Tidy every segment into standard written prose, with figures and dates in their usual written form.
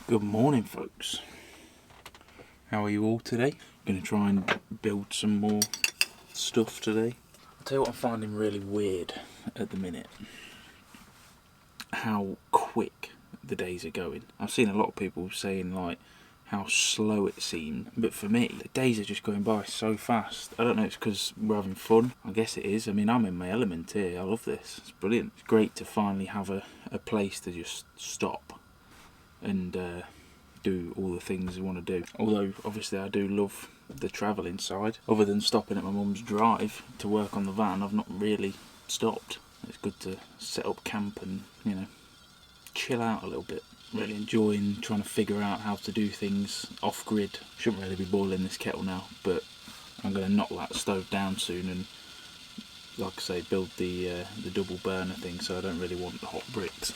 Good morning, folks. How are you all today? Gonna try and build some more stuff today. I'll tell you what I'm finding really weird at the minute. How quick the days are going. I've seen a lot of people saying like how slow it seemed, but for me, the days are just going by so fast. I don't know if it's because we're having fun. I guess it is. I mean, I'm in my element here. I love this. It's brilliant. It's great to finally have a place to just stop and do all the things I want to do. Although obviously I do love the travelling side. Other than stopping at my mum's drive to work on the van, I've not really stopped. It's good to set up camp and, you know, chill out a little bit. Really enjoying trying to figure out how to do things off grid. Shouldn't really be boiling this kettle now, but I'm going to knock that stove down soon and, like I say, build the double burner thing, so I don't really want the hot bricks.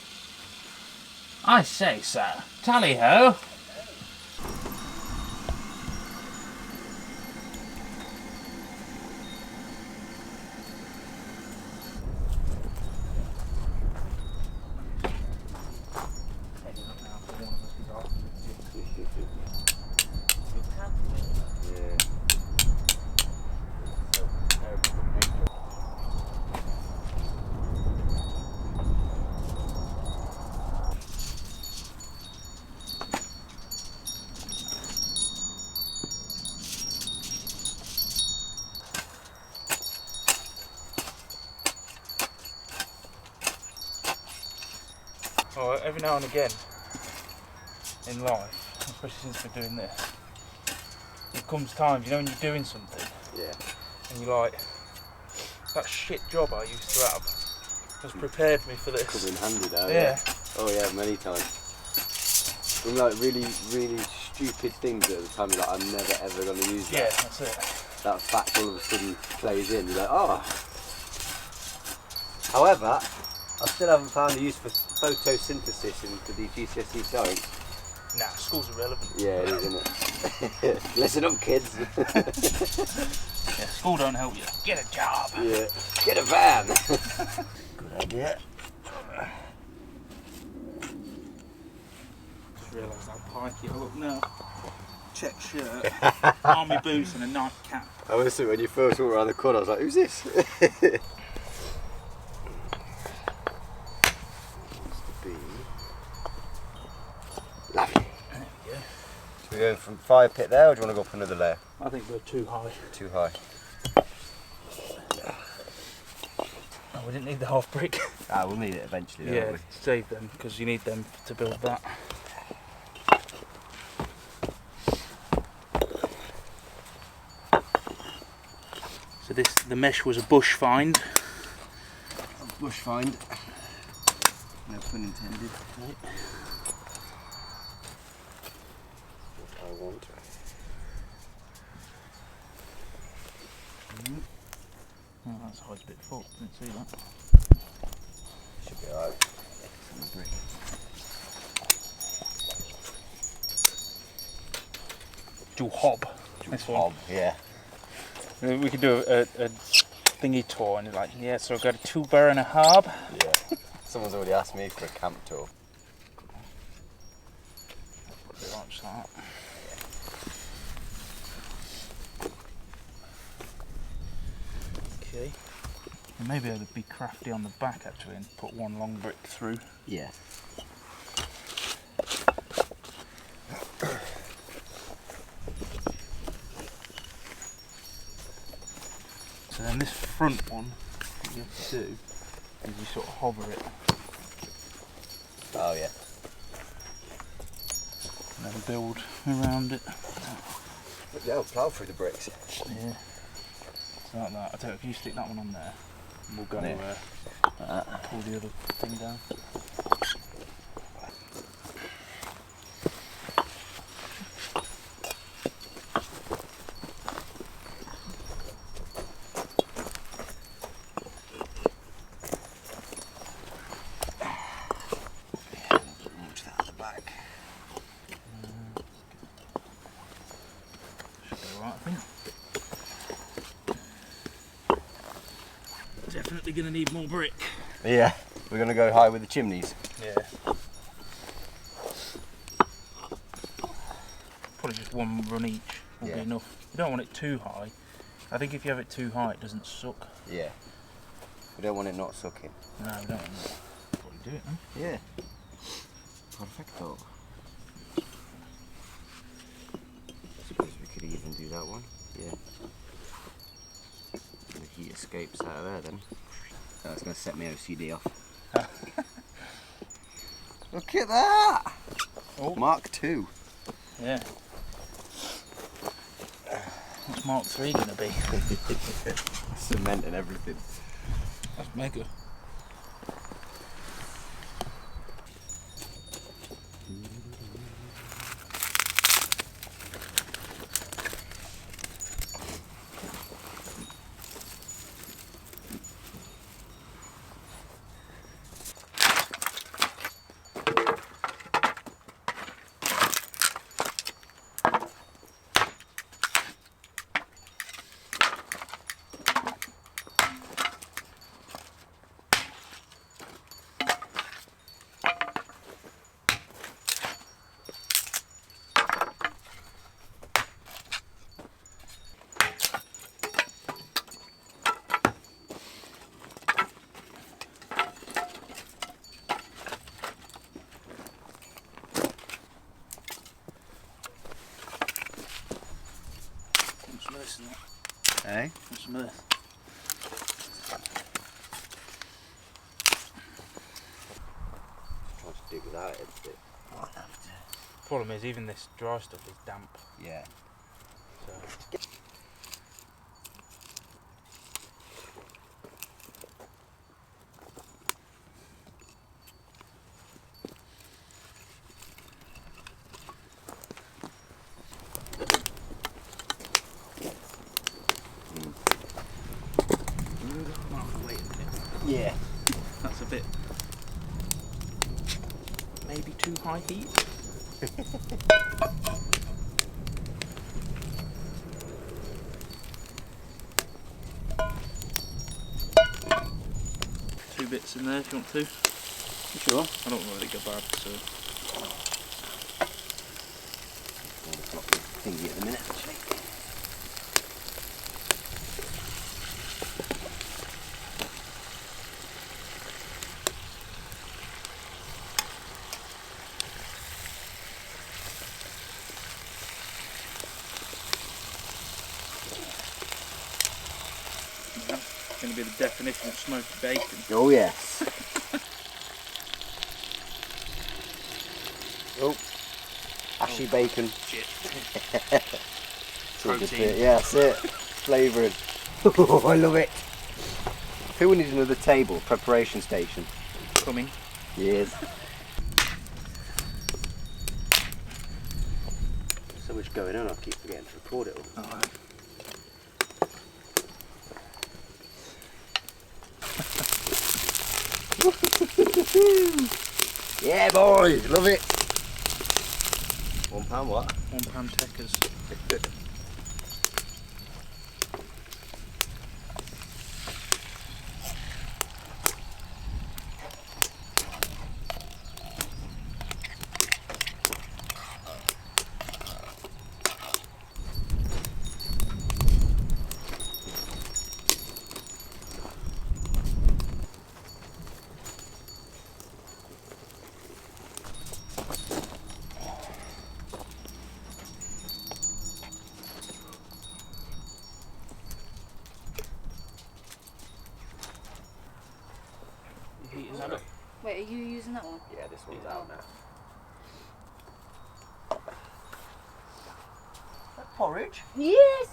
I say, sir, tally-ho! Well, every now and again in life, especially since we're doing this, it comes times, you know, when you're doing something, and you're like, that shit job I used to have has prepared me for this. Come in handy now. Yeah. Oh yeah, many times. When like really stupid things at the time, you're like, I'm never ever going to use that. Yeah, that's it. That fact all of a sudden plays in. You're like, oh. However, I still haven't found a use for photosynthesis into the GCSE science. Nah, school's irrelevant. Yeah, it is, isn't it? Listen up, kids. Yeah, school don't help you. Get a job. Yeah, get a van. Good idea. Just realised how pikey I look now. Check shirt, army boots and a nice cap. I was when you first walked around the corner, I was like, who's this? Lovely. There we go. So we're going from fire pit there, or do you want to go up another layer? I think we're too high. Too high. Oh, we didn't need the half brick. Ah, we'll need it eventually, don't Yeah, we? save them, because you need them to build that. So the mesh was a bush find. A bush find. No pun intended. Right. What I want. Oh, that's a bit full. Didn't see that. Should be alright. Some brick. Dual hob. This one. Hob, yeah. We could do a thingy tour and you're like, yeah, so I've got a 2 bar and a hob. Yeah. Someone's already asked me for a camp tour. Probably launch that. Okay. And maybe I'd be crafty on the back actually and put one long brick through. Yeah. So then this front one, what you have to do is you sort of hover it Oh yeah. and then build around it. But yeah, I'll plough through the bricks. Yeah. So like that. I tell you, if you stick that one on there, we'll go Yeah. pull the other thing down. Launch that at the back. Should be alright, I think. Definitely going to need more brick. Yeah, we're going to go high with the chimneys. Yeah. Probably just one run each will be enough. You don't want it too high. I think if you have it too high, it doesn't suck. Yeah. We don't want it not sucking. No, we don't want that. Probably do it then. Yeah. Perfecto. I suppose we could even do that one. Yeah. And the heat escapes out of there then. That's going to set my OCD off. Look at that! Oh. Mark II. Yeah. What's Mark III going to be? Cement and everything. That's mega. Eh? What's the mirth? Trying to do without it a bit. Problem is, even this dry stuff is damp. Yeah. So. Yeah. That's a bit. Maybe too high heat. Two bits in there if you want to. You sure? I don't want to let it go bad, so. I'll drop the thingy at the minute actually. Going to be the definition of smoked bacon. Oh yes. Oh, ashy bacon. Shit. It's all good Protein. bit. Yeah, that's it. Flavouring. Oh, I love it. I feel we need another table, preparation station. Coming. Yes. So much going on, I keep forgetting to record it all. Alright. Yeah, boys, love it. £1 what? £1 techers. Wait, are you using that one? Yeah, this one's out now. That porridge? Yes!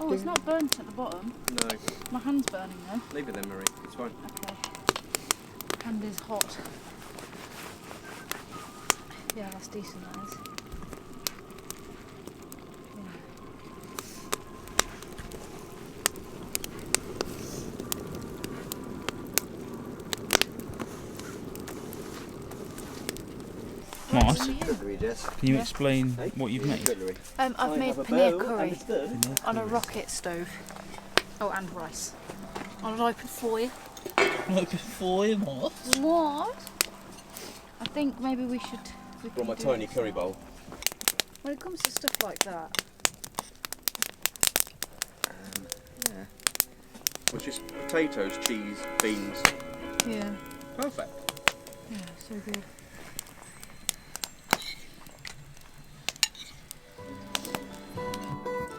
Oh, it's not burnt at the bottom. No, My hand's burning though. leave it then, Marie. It's fine. Okay. Hand is hot. Yeah, that's decent, that is. Nice. Cutlery, Jess. Can you explain Hey? what you've made? Cutlery. I've made paneer curry on a rocket stove. Oh, and rice. On an open foil. Open foil, what? What? I think maybe we should. Brought my tiny curry bowl. When it comes to stuff like that, Yeah. Which is potatoes, cheese, beans. yeah, Perfect. yeah, so good.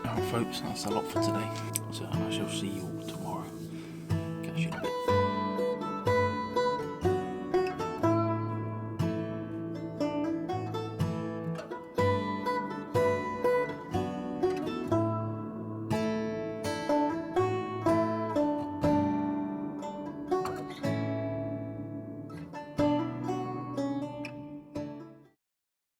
Alright folks, that's a lot for today. So I shall see you all tomorrow. Catch you in a bit.